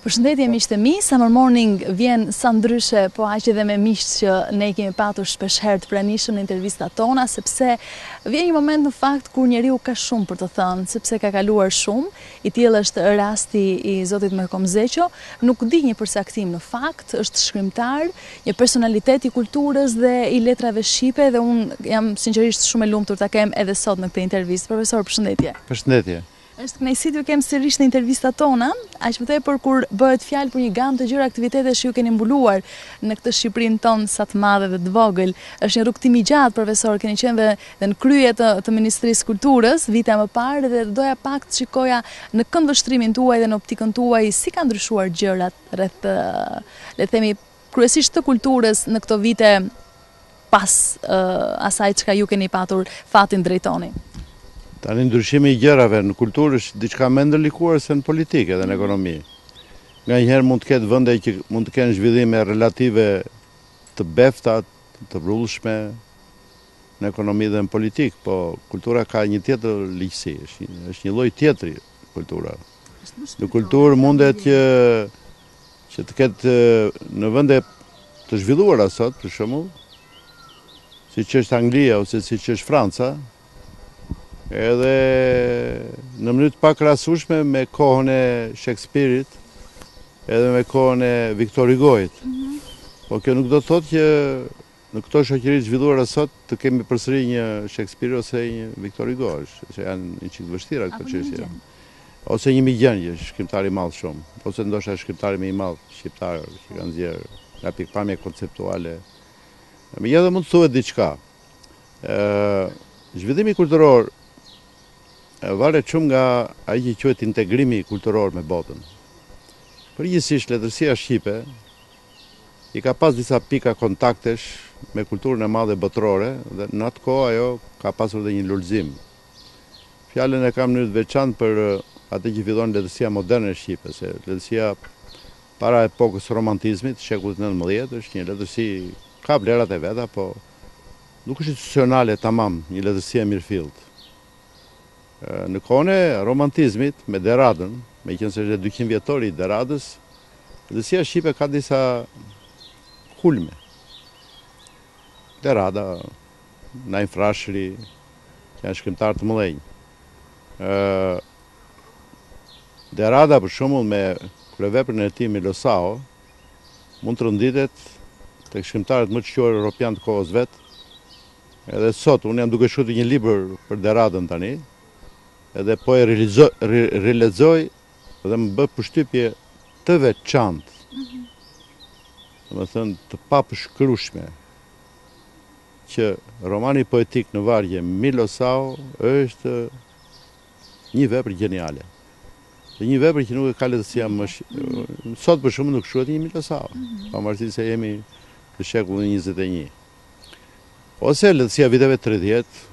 Përshëndetje miqtë e mi, Summer Morning vjen sa ndryshe, po aq edhe me miqt që ne kemi patur shpeshherë të pranishëm në intervistat tona, sepse vjen një moment në fakt kur njeriu ka shumë për të thënë, sepse ka kaluar shumë. I tillë është rasti i zotit Merkom Zeqo, nuk di një përcaktim në fakt, është shkrimtar, një personalitet i kulturës dhe i letrave shqipe dhe unë jam sinqerisht shumë e lumtur ta kem edhe sot në këtë intervistë. Profesor, përshëndetje. Përshëndetje. Është kënaqësi t'ju kem sërish në intervistat tona, aq më tepër kur bëhet fjalë për një gamë të gjëra aktivitetesh që ju keni mbuluar në këtë Shqipërinë tonë sa të madhe dhe të vogël. Është një rrugtim i gjatë, profesor, keni qenë dhe në krye të Ministrisë Kulturës vite më parë dhe doja pak të shikoja në këndvështrimin tuaj dhe në optikën tuaj si kanë ndryshuar gjërat rreth, le të themi, kryesisht të kulturës në këto vite pas asaj çka ju keni patur fatin drejtoni. Tani ndryshimi i gjërave në kulturë është diçka më ndërlikuar se në politikë dhe në ekonomi. Nganjëherë mund të ketë vende që mund të kenë zhvillime relative të befta, të vrullshme në ekonomi dhe në politikë, po kultura ka një tjetër ligjësi, është një lloj tjetri kultura. Në kulturë mundet që të ketë në vende të zhvilluara sot, për shembull, siç është Anglia ose siç është Franca, edhe në mënyrë të pakrahasueshme me kohën e Shakespeare-it, edhe me kohën e Victor Hugoit. Po kjo nuk do të thotë që në këto shoqëri të zhvilluara sot të kemi përsëri një Shakespeare ose një Victor Hugo, që janë një çik vështira këto çështje. Ose një Migjan, shkrimtar i madh shumë, ose ndoshta shkrimtari më i madh shqiptar që kanë nxjerrë nga pikpamje konceptuale. Megjithatë mund të thuhet diçka. Zhvillimi kulturor varet shumë nga ai që quhet integrimi kulturor me botën. Përgjithsisht letërsia shqipe i ka pas disa pika kontaktesh me kulturën e madhe botërore dhe në atë kohë ajo ka pasur dhe një lulëzim. Fjalën e kam në mënyrë të veçantë për atë që fillon letërsia moderne shqipe, se letërsia para epokës romantizmit, shekullit 19, është një letërsi ka vlerat e veta, po nuk është institucionale tamam, një letërsi e mirëfillt. Në kohën e romantizmit me Deradën, meqense është 200 vjetori i Deradës, letërsia shqipe ka disa kulme. Derada, Najm Frashëri, që janë shkrimtarë të mëdhenj. Derada, për shembull, me kryeveprën e tij Milosao, mund të rënditet tek shkrimtarët më të quajtur europian të kohës vet. Edhe sot unë jam duke shkruar një libër për Deradën tani, edhe po e rilexoj dhe më bë përshtypje të veçantë, domethënë të papërshkrueshme, që romani poetik në vargje Milosao është një vepër gjeniale. Dhe një vepër që nuk e ka letërsia më sot për shkakun nuk shkruhet një Milosao, pavarësisht se jemi në shekullin 21. Ose letërsia viteve 30,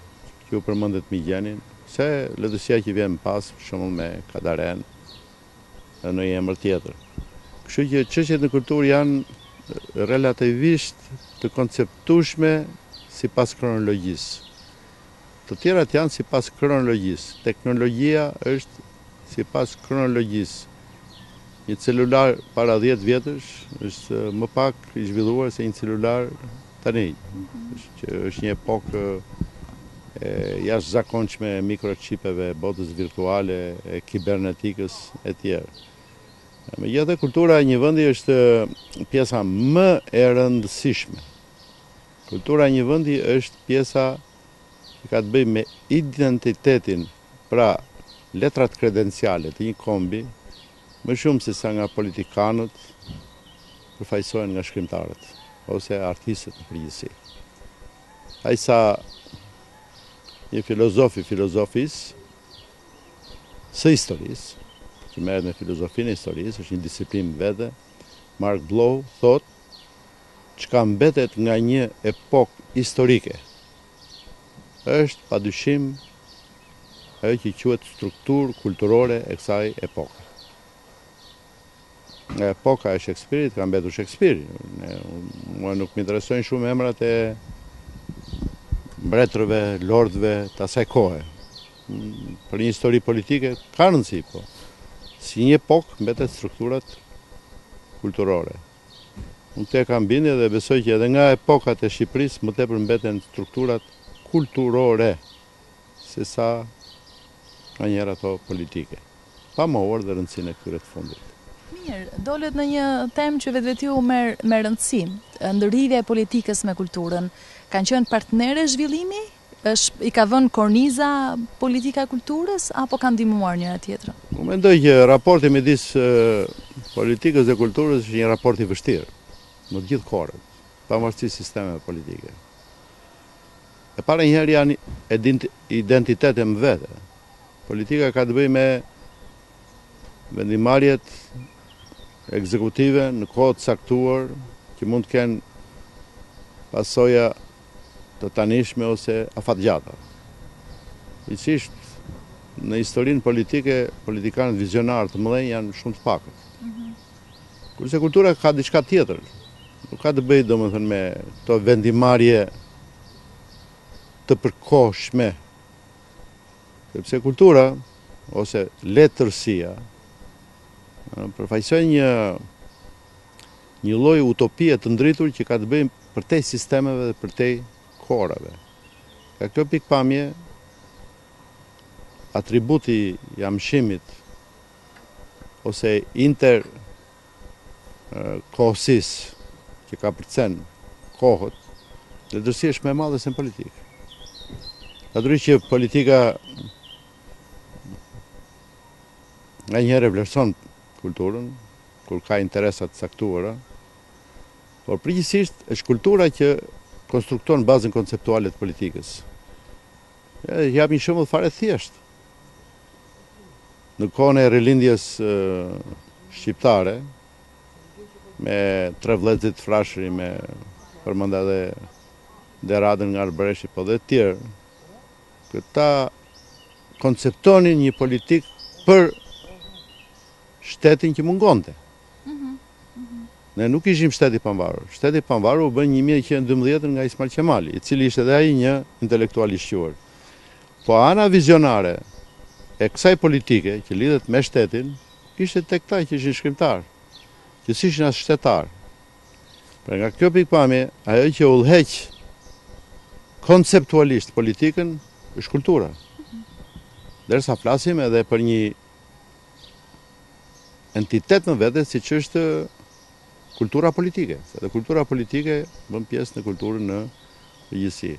që u përmendet Migjanin, se letërsia që vjen pas, për shembull me Kadaren, në një emër tjetër. Kështu që çështjet në kulturë janë relativisht të konceptueshme sipas kronologjisë. Të tjerat janë sipas kronologjisë. Teknologjia është sipas kronologjisë. Një celular para 10 vjetësh është më pak i zhvilluar se një celular tani, që është një epokë jashtëzakonshme e mikrochipeve, botës virtuale, e kibernetikës e tjerë. Megjithatë, kultura e një vendi është pjesa më e rëndësishme. Kultura e një vendi është pjesa që ka të bëjë me identitetin, pra letrat kredenciale të një kombi, më shumë se sa nga politikanët përfaqësohen nga shkrimtarët ose artistët në përgjithësi. Ai sa një filozofisë së historisë, që merret me filozofinë e historisë, është një disiplinë vete, Mark Blow thotë, çka mbetet nga një epokë historike është padyshim ajo që quhet strukturë kulturore e kësaj epoke. Nga epoka e Shakespeare-it ka mbetur Shakespeare. Mua nuk më interesojnë shumë emrat e mbretërve, lordëve të asaj kohe. Për një histori politike ka rëndësi, po. Si një epokë mbetet strukturat kulturore. Unë te kam bindje dhe besoj që edhe nga epokat e Shqipërisë më tepër mbeten strukturat kulturore se sa nga njerë ato politike. Pa mohur dhe rëndësinë e këtyre të fundit. Mirë, dolet në një temë që vetveti u me rëndësi, ndërhidhja e politikës me kulturën. Kanë qenë partnere zhvillimi? I ka vënë korniza politika e kulturës apo kanë ndihmuar njëra tjetrën? Unë mendoj që raporti midis politikës dhe kulturës është një raport i vështirë në të gjithë kohërat, pavarësisht sistemeve politike. E para njëherë janë identitete më vete. Politika ka të bëjë me vendimarrjet ekzekutive në kohë të caktuar që mund të kenë pasoja të tanishme ose afatgjata. Gjithsesi në historinë politike, politikanët vizionarë të mëdhenj janë shumë të pakët. Kurse kultura ka diçka tjetër. Nuk ka të bëjë domethënë me këto vendimarrje të përkohshme. Sepse kultura ose letërsia përfaqësojnë një lloj utopie të ndritur që ka të bëjë përtej sistemeve dhe përtej kohërave. Ka kjo pikpamje, atributi i amshimit ose interkohësisë që ka përcen kohët, letërsia është më e madhe se në politikë. Natyrisht që politika nganjëherë vlerëson kulturën kur ka interesa të caktuara, por përgjithsisht është kultura që konstrukton bazën konceptuale të politikës. Jap një shembull fare thjesht. Në kohën e rilindjes shqiptare, me tre vëllezër të frashëri, me përmend edhe Deradën nga Arbëreshi, po dhe të tjerë, këta konceptonin një politikë për shtetin që mungonte. Ne nuk ishim shteti pavarur. Shteti pavarur u bën 1912 nga Ismail Qemali, i cili ishte edhe ai një intelektual i shquar. Po ana vizionare e kësaj politike që lidhet me shtetin ishte tek këta që ishin shkrimtar, që s'ishin as shtetar. Pra nga kjo pikpamje, ajo që udhëheq konceptualisht politikën është kultura. Derisa flasim edhe për një entitet në vete siç është kultura politike, se dhe kultura politike bën pjesë në kulturën në përgjithësi.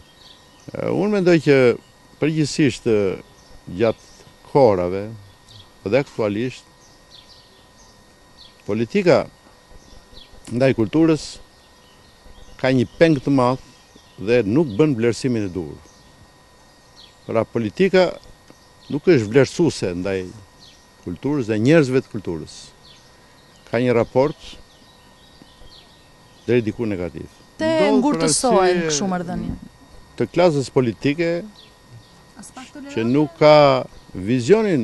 Unë mendoj që përgjithsisht gjatë kohërave dhe aktualisht politika ndaj kulturës ka një peng të madh dhe nuk bën vlerësimin e duhur. Pra politika nuk është vlerësuese ndaj kulturës dhe njerëzve të kulturës. Ka një raport deri diku negativ. Te ngurtësohen kështu marrëdhënie. Të klasës politike që nuk ka vizionin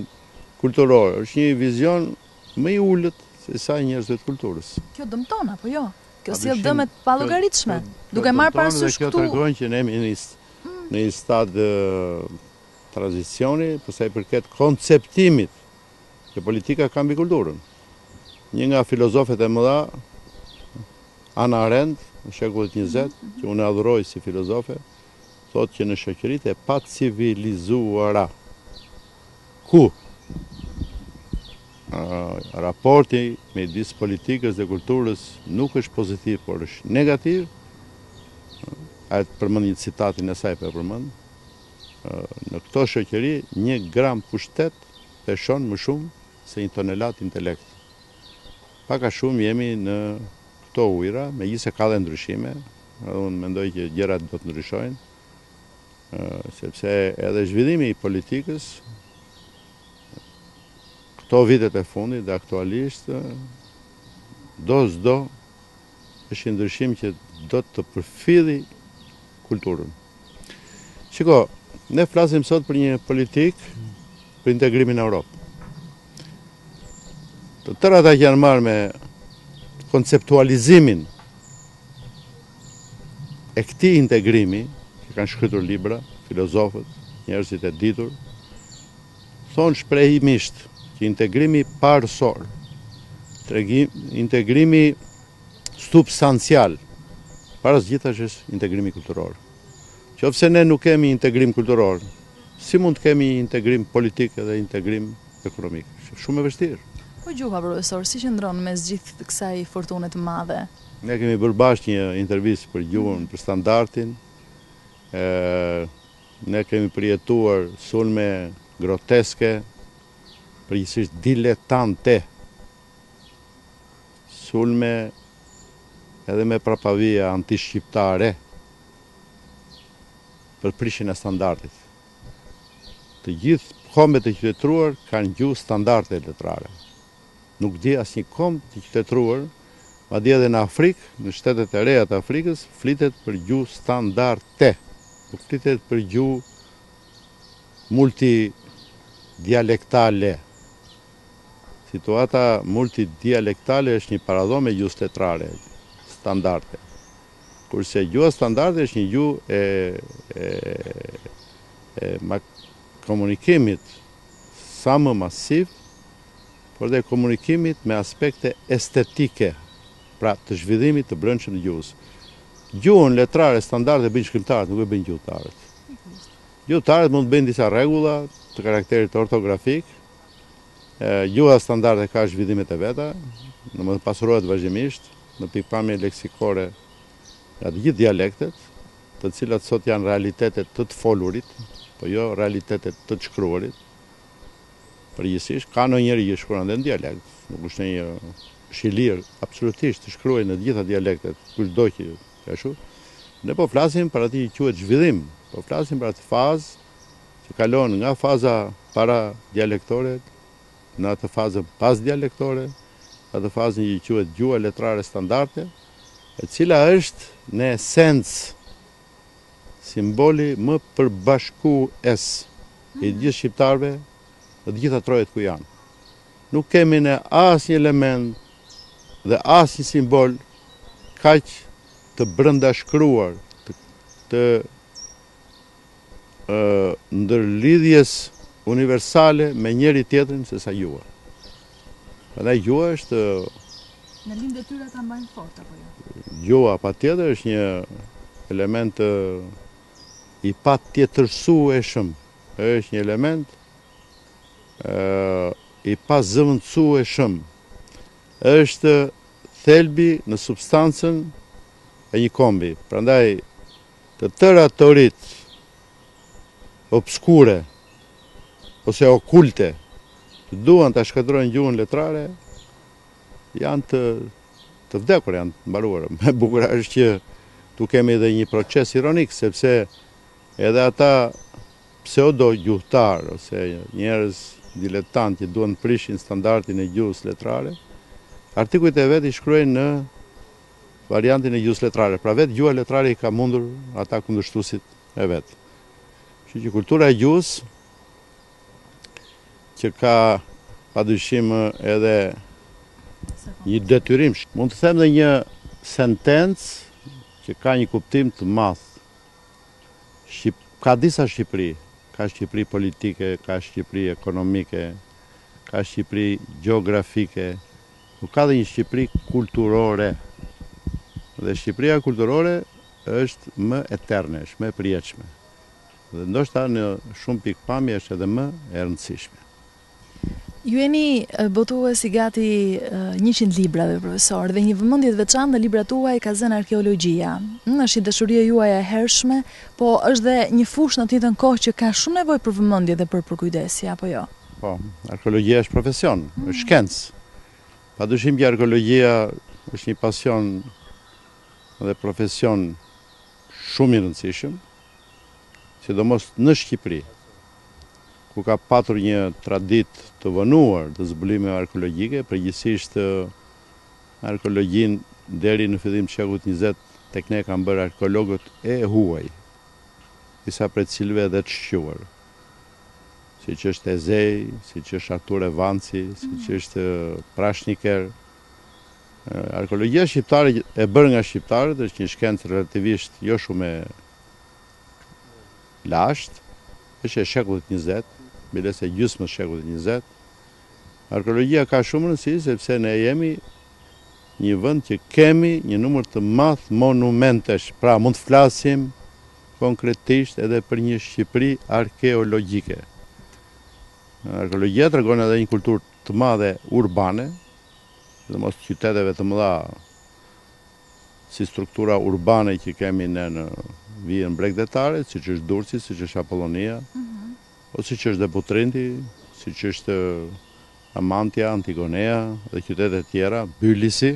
kulturor, është një vizion më i ulët se sa njerëzve të kulturës. Kjo dëmton apo jo? Kjo sjell dëme të pallogaritshme. Duke marrë parasysh këtu. Kjo tregon që ne jemi në një stad tranzicioni për sa i përket konceptimit që politika ka mbi kulturën. Një nga filozofët e mëdha, Hannah Arendt, në shekullit 20, që unë adhuroj si filozofe, thotë që në shoqëritë e pacivilizuara, ku raporti midis politikës dhe kulturës nuk është pozitiv, por është negativ, a e të përmend një citatin e saj për përmend, në këto shoqëri 1 gram pushtet peshon më shumë se 1 tonelat intelekt. Paka shumë jemi në këto ujëra, megjithëse ka dhe ndryshime, unë mendoj që gjërat do të ndryshojnë, sepse edhe zhvillimi i politikës këto vitet e fundit dhe aktualisht do është një ndryshim që do të përfilli kulturën. Shiko, ne flasim sot për një politikë për integrimin në Europë. Të tërë ata që janë marrë me konceptualizimin e këtij integrimi, që kanë shkruar libra, filozofët, njerëzit e ditur, thonë shprehimisht që integrimi parësor integrimi substancial. Para së gjithash është integrimi kulturor. Qofse ne nuk kemi integrim kulturor, si mund të kemi integrim politik dhe integrim ekonomik? Shumë e vështirë. Po gjuha, profesor, si qëndron mes gjithë kësaj fortune të madhe? Ne kemi bërë bashkë një intervistë për gjuhën, për standardin. Ne kemi përjetuar sulme groteske, përgjithsisht diletante, sulme edhe me prapavija antishqiptare për prishjen e standardit. Të gjithë kombet e qytetëruar kanë gjuhë standarde letrare. Nuk di asnjë komb të qytetëruar, madje edhe në Afrikë, në shtetet e reja të Afrikës, flitet për gjuhë standarde. Nuk flitet për gjuhë multidialektale. Situata multidialektale është një paradhom e gjuhës letrare standarde. Kurse gjuha standarde është një gjuhë e komunikimit sa më masiv, por dhe komunikimit me aspekte estetike, pra të zhvillimit të brendshëm të gjuhës. Gjuhën letrare standarde bëjnë shkrimtarët, nuk e bëjnë gjuhëtarët. Gjuhëtarët mund të bëjnë disa rregulla të karakterit ortografik. Gjuha standarde ka zhvillimet e veta, domethënë pasurohet vazhdimisht në pikpamje leksikore nga të gjithë dialektet, të cilat sot janë realitetet të të folurit, po jo realitetet të të shkruarit. Përgjithsisht, ka ndonjëri që shkruan edhe në dialekt, nuk është një shilir absolutisht të shkruaj në të gjitha dialektet, kushdo që ashtu. Ne po flasim për atë që quhet zhvillim, po flasim për atë fazë që kalon nga faza para dialektore në atë fazën pas dialektore, atë fazën që quhet gjuha letrare standarde, e cila është në esencë simboli më përbashkues i gjithë shqiptarëve dhe të gjitha trojet ku janë. Nuk kemi ne asnjë element dhe asnjë simbol kaq të brëndashkruar të ndërlidhjes universale me njëri tjetrin se sa gjuha. Prandaj gjuha është Në lind detyra ta mbajnë fort apo jo? Gjuha patjetër është një element i patjetërsueshëm. Është një element i pazëvendësueshëm. Është thelbi në substancën e një kombi. Prandaj të tëra teoritë obskure ose okulte që duan ta shkatërrojnë gjuhën letrare janë të vdekur, janë të mbaruar. Me bukur është që tu kemi edhe një proces ironik, sepse edhe ata pseudo gjuhëtar ose njerëz diletant që duan të prishin standardin e gjuhës letrare, artikujt e vet i shkruajnë në variantin e gjuhës letrare. Pra vetë gjuha letrare i ka mundur ata kundërshtuesit e vet. Kështu që kultura e gjuhës që ka padyshim edhe një detyrim. Mund të them dhe një sentencë që ka një kuptim të madh. Ka disa Shqipëri, ka Shqipëri politike, ka Shqipëri ekonomike, ka Shqipëri gjeografike, nuk ka dhe një Shqipëri kulturore. Dhe Shqipëria kulturore është më eterne, është më e përjetshme. Dhe ndoshta në shumë pikpamje është edhe më e rëndësishme. Ju jeni botues i gati 100 librave, profesor, dhe një vëmendje të veçantë në librat tuaj ka zënë arkeologjia. Është dashuria juaj e hershme, po është dhe një fushë në të njëjtën kohë që ka shumë nevojë për vëmendje dhe për kujdesje, apo jo? Po, arkeologjia është profesion, është shkencë. Padyshim që arkeologjia është një pasion dhe profesion shumë i rëndësishëm, sidomos në Shqipëri, ku ka patur një traditë të vënuar të zbulimeve arkeologjike, përgjithsisht arkeologjinë deri në fillim të shekullit 20 tek ne kanë bërë arkeologët e huaj, disa prej cilëve edhe të shquar, siç është Ezej, siç është Artur Evanci, siç është Prashniker. Arkeologjia shqiptare e bërë nga shqiptarët është një shkencë relativisht jo shumë e lashtë, është e shekullit 20, mbylles e gjysmës shekullit 20, Arkeologjia ka shumë rëndësi sepse ne jemi një vend që kemi një numër të madh monumentesh, pra mund të flasim konkretisht edhe për një Shqipëri arkeologjike. Arkeologjia tregon edhe një kulturë të madhe urbane, dhe mos qyteteve të mëdha si struktura urbane që kemi ne në vijën bregdetare, siç është Durrësi, siç është Apollonia, ose siç është Deputrinti, siç është Amantia, Antigonea dhe qytetet tjera, Bylisi,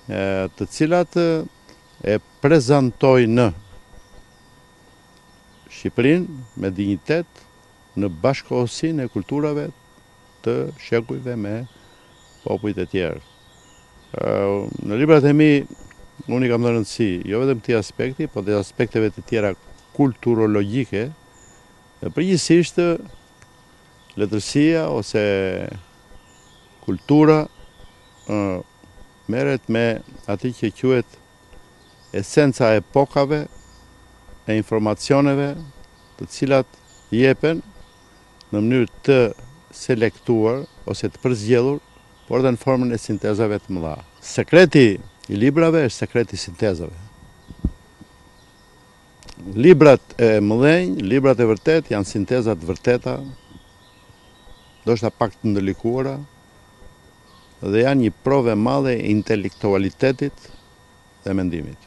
të cilat e prezantojnë Shqipërinë me dinjitet në bashkëkohësinë e kulturave të shekujve me popujt e tjerë. Në librat e mi, unë i kam dhënë rëndësi, jo vetëm këtij aspekti, por dhe aspekteve të tjera kulturologjike, dhe përgjithsisht letërsia ose kultura merret me atë që quhet esenca e epokave e informacioneve të cilat jepen në mënyrë të selektuar ose të përzgjedhur, por edhe në formën e sintezave të mëdha. Sekreti i librave është sekreti i sintezave. Librat e mëdhenj, librat e vërtet janë sintezat vërteta, ndoshta pak të ndërlikuara, dhe janë një provë e madhe e intelektualitetit dhe mendimit.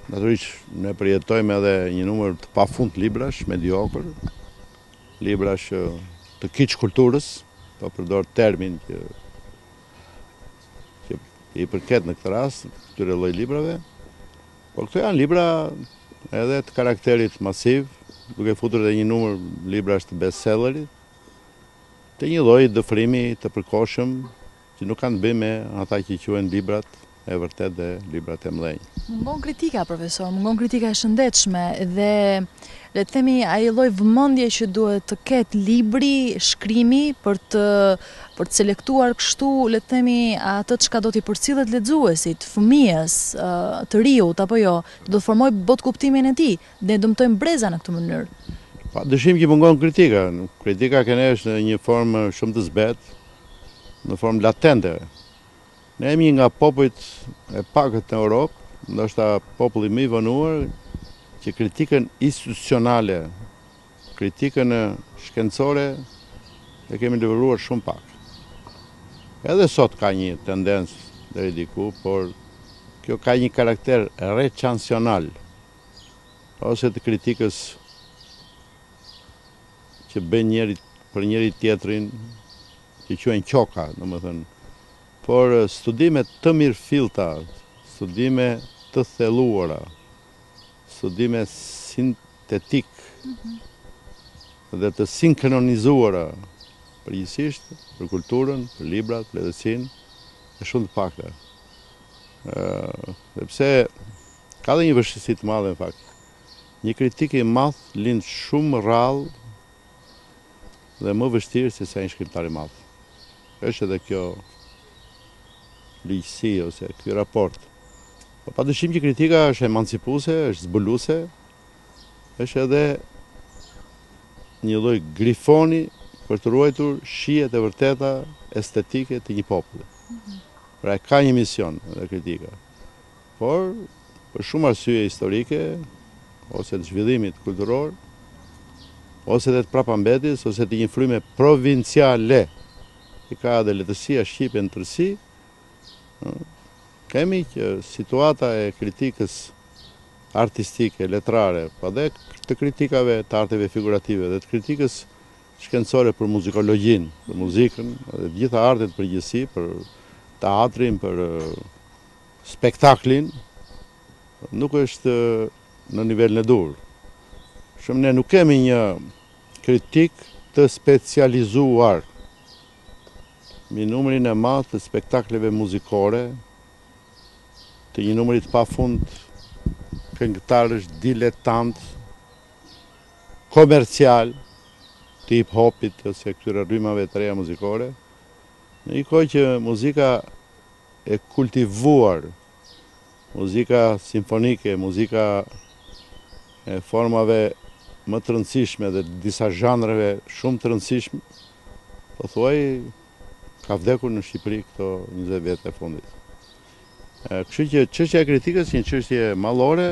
Natyrisht ne përjetojmë edhe një numër të pafund librash, mediokër, librash të kiç kulturës, po përdor termin që i përket në këtë rast, këtyre lloj librave, por këto janë libra edhe të karakterit masiv, duke futur edhe një numër librash të bestsellerit, të një lloj dëfrimi të përkohshëm që nuk kanë të bëjnë me ata që quhen librat e vërtet dhe librat e mëdhenj. Mungon kritika, profesor, mungon kritika e shëndetshme dhe le të themi ai lloj vëmendje që duhet të ketë libri, shkrimi për të selektuar kështu, le të themi atë çka do t'i përcillet lexuesit, fëmijës, të riut apo jo, do të formoj bot kuptimin e tij, ne dëmtojmë breza në këtë mënyrë. Pa dëshim që mungon kritika. Kritika kene është në një formë shumë të zbetë, në formë latente. Ne jemi nga popujt e pakët në Europë, ndoshta populli më i vonuar, që kritikën institucionale, kritikën shkencore, e kemi lëvëruar shumë pak. Edhe sot ka një tendencë deri diku, por kjo ka një karakter reçansional, ose të kritikës që bën njëri për njëri tjetrin, që quhen qoka, domethënë. Por studime të mirëfillta, studime të thelluara, studime sintetik dhe të sinkronizuara, përgjithsisht për kulturën, për librat, për letërsinë, është shumë të pakta. Sepse ka dhe një vështirësi të madhe në fakt. Një kritik i madh lind shumë rrallë dhe më vështirë se sa një shkrimtar i madh. Është edhe kjo ligjësi ose ky raport. Po padyshim që kritika është emancipuese, është zbuluese, është edhe një lloj grifoni për të ruajtur shijet e vërteta estetike të një populli. Pra ka një mision edhe kritika. Por për shumë arsye historike ose të zhvillimit kulturor, ose dhe të prapambetjes, ose të një fryme provinciale, që ka dhe letërsia shqipe në tërësi, kemi që situata e kritikës artistike, letrare, pa dhe të kritikave të arteve figurative, dhe të kritikës shkencore për muzikologjinë, për muzikën, dhe gjitha artet përgjithësi, për teatrin, për spektaklin, nuk është në nivelin e dur. Shumë ne nuk kemi një kritik të specializuar mbi numrin e madh të spektakleve muzikore, të një numrit pafund këngëtarësh diletant, komercial, të hip-hopit ose këtyre rrymave të reja muzikore, në një kohë që muzika e kultivuar, muzika simfonike, muzika e formave më të rëndësishme dhe disa zhanreve shumë të rëndësishme, po thuaj ka vdekur në Shqipëri këto 20 vjet e fundit. Kështu që çështja e kritikës është një çështje mallore.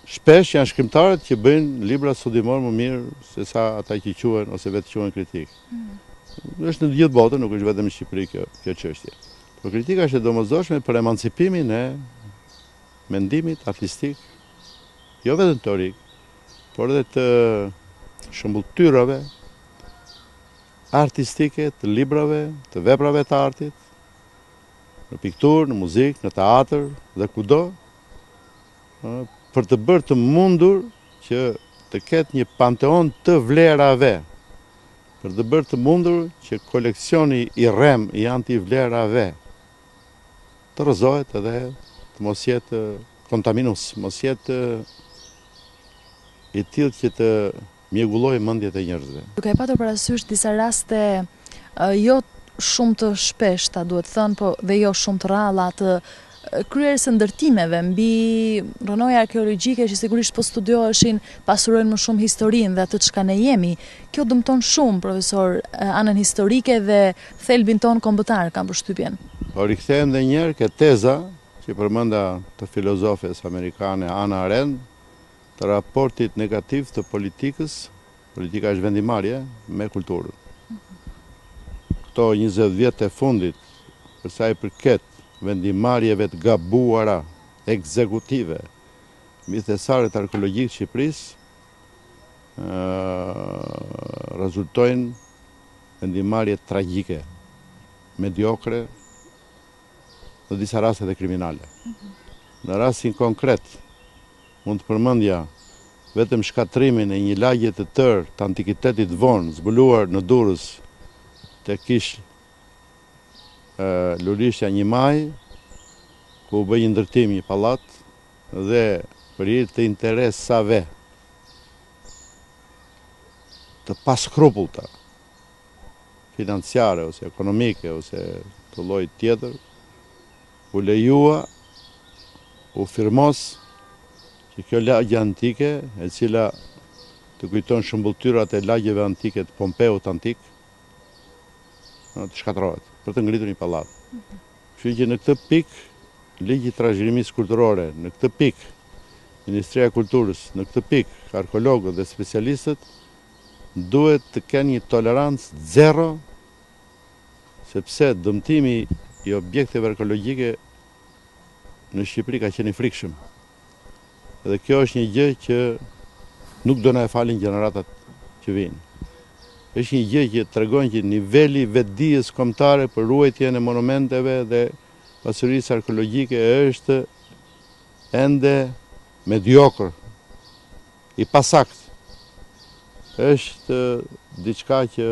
Shpesh janë shkrimtarët që bëjnë libra studimor më mirë se sa ata që quhen ose vetë quhen kritik. Është në gjithë botën, nuk është vetëm në Shqipëri kjo çështje. Por kritika është e domosdoshme për emancipimin e mendimit artistik, jo vetëm teorik, por edhe të shëmbulltyrave artistike, të librave, të veprave të artit, në pikturë, në muzikë, në teatr dhe kudo, për të bërë të mundur që të ketë një panteon të vlerave, për të bërë të mundur që koleksioni i rrem i antivlerave të rrëzohet edhe të mos jetë kontaminus, mos jetë i tillë që të mjegullojë mendjet e njerëzve. Duke patur parasysh disa raste jo shumë të shpeshta, duhet thënë, po dhe jo shumë të rralla të kryerjes së ndërtimeve mbi rronoja arkeologjike që sigurisht po studioheshin, pasurojnë më shumë historinë dhe atë çka ne jemi. Kjo dëmton shumë, profesor, anën historike dhe thelbin ton kombëtar, kam përshtypjen. Po rikthehem edhe një herë ke teza që përmenda të filozofes amerikane Hannah Arendt, të raportit negativ të politikës, politika është vendimarrje, me kulturën. Këto 20 vjet e fundit, për sa i përket vendimarrjeve të gabuara, ekzekutive, mbi thesaret arkeologjikë të Shqipërisë, rezultojnë vendimarrje tragjike, mediokre, në disa raste dhe kriminale. Në rastin konkret, mund të përmendja vetëm shkatrimin e një lagje të tërë të antikitetit vonë, zbuluar në Durrës te kish Lulishtja 1 Maj, ku u bë një ndërtim një pallat dhe për hir të interesave të paskrupullta, financiare ose ekonomike ose të llojit tjetër, u lejua, u firmos që kjo lagje antike, e cila të kujton shëmbulltyrat e lagjeve antike të Pompeut antik, të shkatërrohet për të ngritur një pallat. Kështu që në këtë pikë, ligji i trashëgimisë kulturore, në këtë pikë, Ministria e Kulturës, në këtë pikë, arkeologët dhe specialistët duhet të kenë një tolerancë zero, sepse dëmtimi i objekteve arkeologjike në Shqipëri ka qenë i frikshëm. Dhe kjo është një gjë që nuk do na e falin gjeneratat që vinë. Është një gjë që tregon që niveli vetdijes kombëtare për ruajtjen e monumenteve dhe pasurisë arkeologjike është ende mediokër, i pasakt. Është diçka që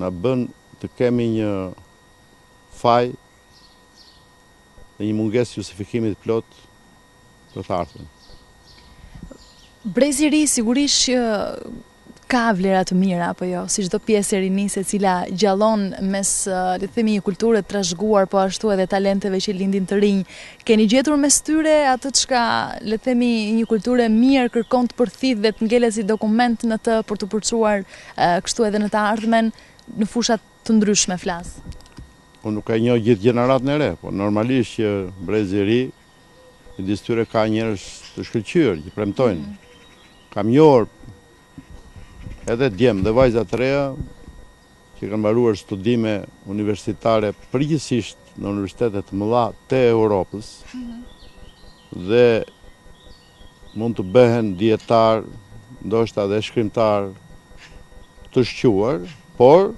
na bën të kemi një faj dhe një mungesë justifikimit plot për të ardhmen. Brezi i ri sigurisht që ka vlera të mira, apo jo, si çdo pjesë e rinisë e cila gjallon mes, le të themi, një kulture të trashëguar, po ashtu edhe talenteve që lindin të rinj. Keni gjetur mes tyre atë çka, le të themi, një kulture mirë kërkon të përthith dhe të ngelet si dokument në të për të përçuar kështu edhe në të ardhmen në fushat të ndryshme flas. Unë nuk e njoh gjithë gjeneratën e re, po normalisht që brezi i ri, midis tyre ka njerëz të shkëlqyer që premtojnë. Kam njohur edhe djem dhe vajza të reja që kanë mbaruar studime universitare përgjithsisht në universitetet të mëdha të Europës dhe mund të bëhen dietar, ndoshta edhe shkrimtar të shquar, por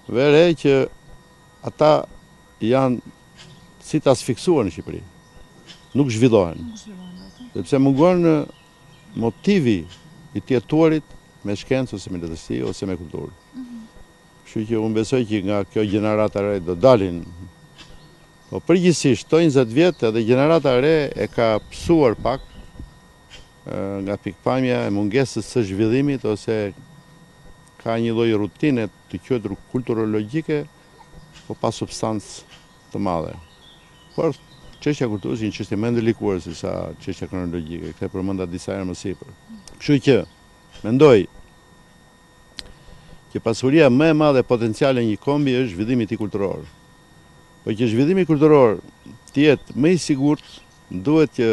vere që ata janë si të asfiksuar në Shqipëri, nuk zhvillohen, sepse mungon motivi i tjetuarit me shkencë ose me letërsi ose me kulturë. Kështu që unë besoj që nga kjo gjenerata e re do dalin. Po përgjithsisht, to 20 vjet edhe gjenerata e re e ka psuar pak nga pikpamja e mungesës së zhvillimit ose ka një lloj rutine të quajtur kulturologjike, po pa substancë të madhe. Por çështja e kulturës është një çështje më ndërlikuar se sa çështja kronologjike, këtë përmenda disa herë më sipër. Kështu që mendoj që pasuria më e madhe potenciale një kombi është zhvillimi i tij kulturor. Po që zhvillimi kulturor të jetë më i sigurt, duhet që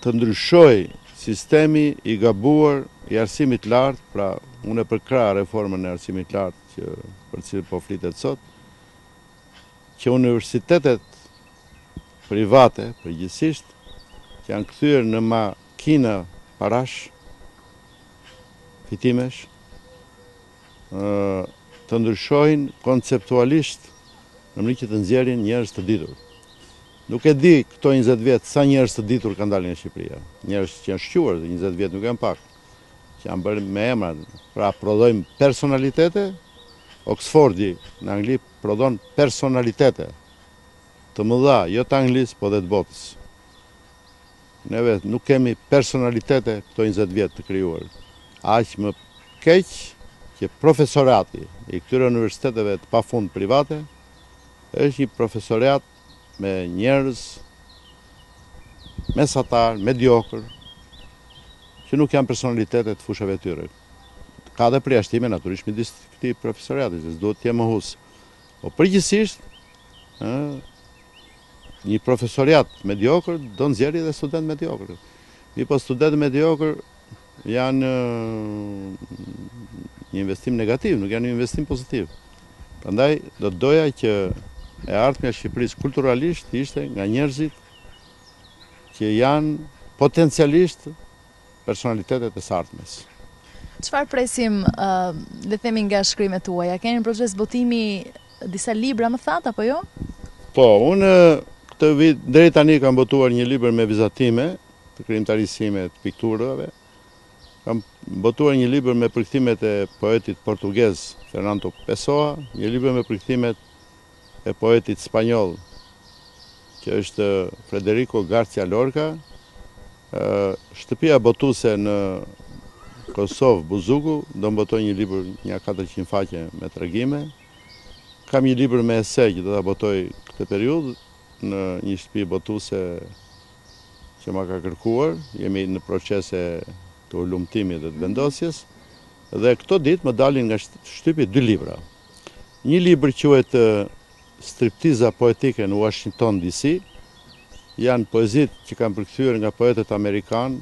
të ndryshoj sistemi i gabuar i arsimit lartë, pra unë e përkrah reformën e arsimit lartë që për cilën po flitet sot, që universitetet private përgjithsisht që janë kthyer në makina parash, fitimesh, të ndryshojnë konceptualisht në mënyrë që të nxjerrin njerëz të ditur. Nuk e di këto 20 vjet sa njerëz të ditur kanë dalë nga Shqipëria. Njerëz që janë shquar, 20 vjet nuk janë pak, që janë bërë me emra, pra prodhojmë personalitete. Oxfordi në Angli prodhon personalitete të mëdha, jo të Anglisë, po dhe të botës. Neve nuk kemi personalitete këto 20 vjet të krijuar. Aq më keq që profesorati i këtyre universiteteve të pafund private është një profesorat me njerëz mesatar, mediokër, që nuk janë personalitete të fushave të tyre. Ka dhe përjashtime natyrisht midis këtij profesorati, që s'duhet të jetë mohus. Po përgjithsisht, një profesoriat mediokër do nxjerrë dhe student mediokër. Po student mediokër janë një investim negativ, nuk janë një investim pozitiv. Prandaj do doja që e ardhmja e Shqipërisë kulturalisht ishte nga njerëzit që janë potencialisht personalitetet e së ardhmes. Çfarë presim, le të themi, nga shkrimet tuaja? Keni në proces botimi disa libra, më thatë, apo jo? Po, unë këtë vit deri tani kam botuar një libër me vizatime të krijimtarisë sime të pikturave. Kam botuar një libër me përkthimet e poetit portugez Fernando Pessoa, një libër me përkthimet e poetit spanjoll, që është Federico Garcia Lorca, shtëpia botuese në Kosovë, Buzuku, do mbotoj një libër një 400 faqe me tregime. Kam një libër me ese që do ta botoj këtë periudhë në një shtëpi botuese që ma ka kërkuar. Jemi në procese të ulumtimit dhe të vendosjes. Dhe këto ditë më dalin nga shtypi 2 libra. Një libër quhet Striptiza poetike në Washington DC. Janë poezit që kanë përkthyer nga poetët amerikanë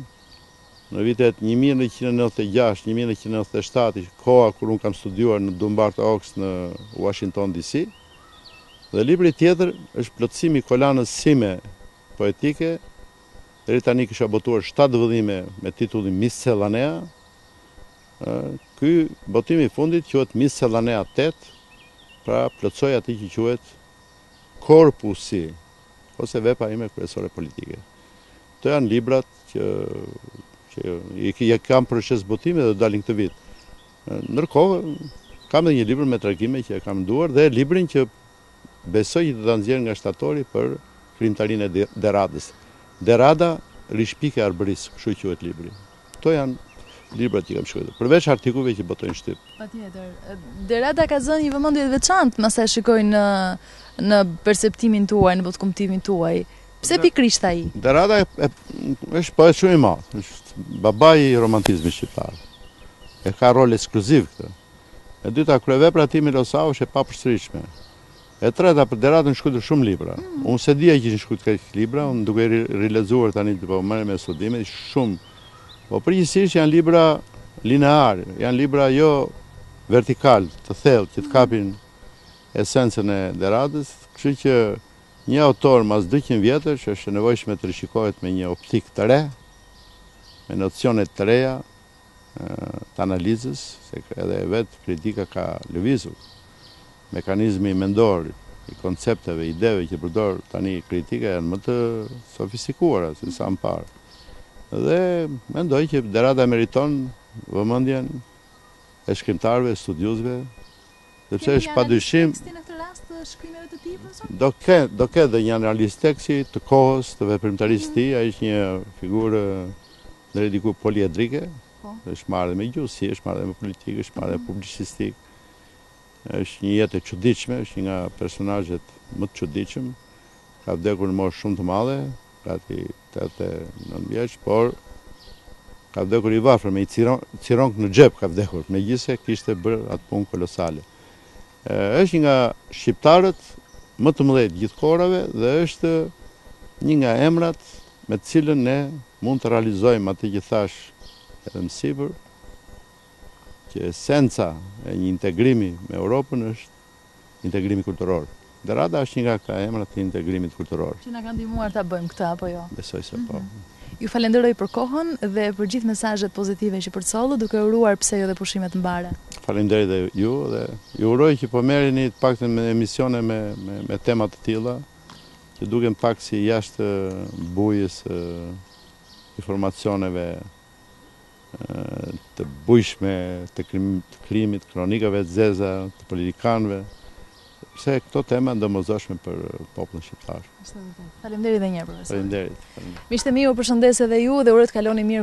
në vitet 1996-1997, koha kur unë kam studiuar në Dumbarton Oaks në Washington DC. Dhe libri tjetër është plotësimi i kolanës sime poetike. Deri tani kisha botuar 7 vëllime me titullin Miscellanea. Ky botimi i fundit quhet Miscellanea 8. Pra plotësoj atij që quhet korpusi, ose vepra ime kryesore politike. Këto janë librat që i kam proces botimi dhe dalin këtë vit. Ndërkohë, kam edhe një libër me tregime që e kam nduar dhe librin që besoj që do ta nxjerr nga shtatori për krijimtarinë e Deradës. Derada rishpike arbëris, kështu quhet libri. Këto janë librat që kam shkruar, përveç artikujve që botojnë shtyp. Patjetër. Derada ka zënë një vëmendje të veçantë, mase e shikoj në perceptimin tuaj, në botëkumtimin tuaj. Pse pikrisht ai? Derada është poet shumë i madh, është babai i romantizmit shqiptar. E ka rol ekskluziv këtë. E dyta, kryevepra e tij Milosau është e papërshtatshme. E treta, për Deradën shkruaj shumë libra. Unë se dija që shkruaj këto libra, unë duke rilexuar tani po merrem me studime shumë. Po përgjithsisht janë libra linear, janë libra jo vertikal, të thellë, që të kapin esencën e Deradës, kështu që një autor mas 200 vjetësh është e nevojshme të rishikohet me një optik të re, me nocione të reja, të analizës, se edhe vetë kritika ka lëvizur. Mekanizmi mendor i koncepteve, ideve që përdor tani kritika janë më të sofistikuara se sa më parë. Dhe mendoj që Derada meriton vëmendjen e shkrimtarëve, studiosëve, sepse është padyshim në këtë rast të shkrimeve të tij, profesor? Do ketë dhe një analist teksti të kohës, të veprimtarisë të tij, ai është një figurë deri diku poliedrike, është marrë me gjuhësi, është marrë me politikë, është marrë me publicistik. Është një jetë e çuditshme, është një nga personazhet më të çuditshëm. Ka vdekur në moshë shumë të madhe, gati 89 vjeç, por Ka vdekur i varfër me i cironk në xhep ka vdekur, megjithëse kishte bërë atë punë kolosale. Është një nga shqiptarët më të mëdhenj gjithë kohërave dhe është një nga emrat me të cilën ne mund të realizojmë atë që thash edhe më sipër, që esenca e një integrimi me Europën është integrimi kulturor. Dhe Rada është një nga ka emrat të integrimit kulturor. Që na kanë ndihmuar ta bëjmë këtë apo jo? Besoj se po. Ju falenderoj për kohën dhe për gjithë mesazhet pozitive që përcollu, duke uruar pse jo dhe pushime të mbara. Faleminderit dhe ju dhe ju uroj që po merreni të paktën me emisione me tema të tilla, që duken pak si jashtë bujës informacioneve të bujshme të krimit, kronikave të zeza, të politikanëve, pse këto tema domosdoshme për popullin shqiptar. Faleminderit edhe një herë, profesor. Faleminderit. Miqtë e mi, ju përshëndes edhe ju dhe uroj të kaloni mirë.